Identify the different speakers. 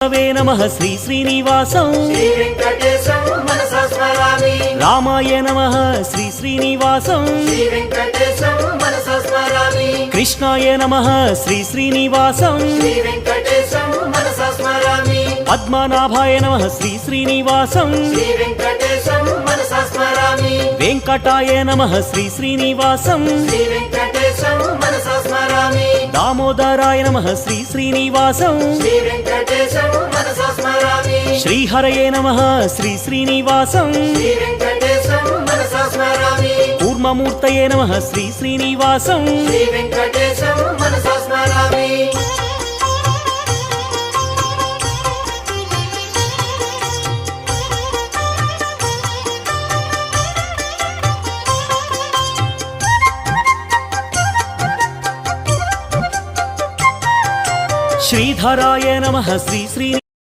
Speaker 1: वे नमः श्री श्रीनिवासं
Speaker 2: श्री वेंकटेशं मनसा स्मरामि।
Speaker 1: रामाय नमः श्री श्रीनिवासं
Speaker 2: श्री वेंकटेशं मनसा स्मरामि।
Speaker 1: कृष्णाय नमः श्री श्रीनिवासं
Speaker 2: श्री वेंकटेशं मनसा स्मरामि।
Speaker 1: पद्मनाभाय नमः श्री श्रीनिवासं
Speaker 2: श्री वेंकटेशं मनसा स्मरामि।
Speaker 1: वेंकटाय नमः श्री श्रीनिवासं
Speaker 2: श्री वेंकटेशं मनसा स्मरामि।
Speaker 1: दामोदराय नमः श्री श्रीनिवासं
Speaker 2: श्री वेंकटेशं मनसा स्मरामि।
Speaker 1: श्रीहरये नमः श्री श्रीनिवासं
Speaker 2: श्री वेंकटेशं मनसा स्मरामि।
Speaker 1: कूर्ममूर्तये नमः श्री श्रीनिवासं
Speaker 2: श्री वेंकटेशं मनसा स्मरामि।
Speaker 1: श्रीधराय नमः श्री श्री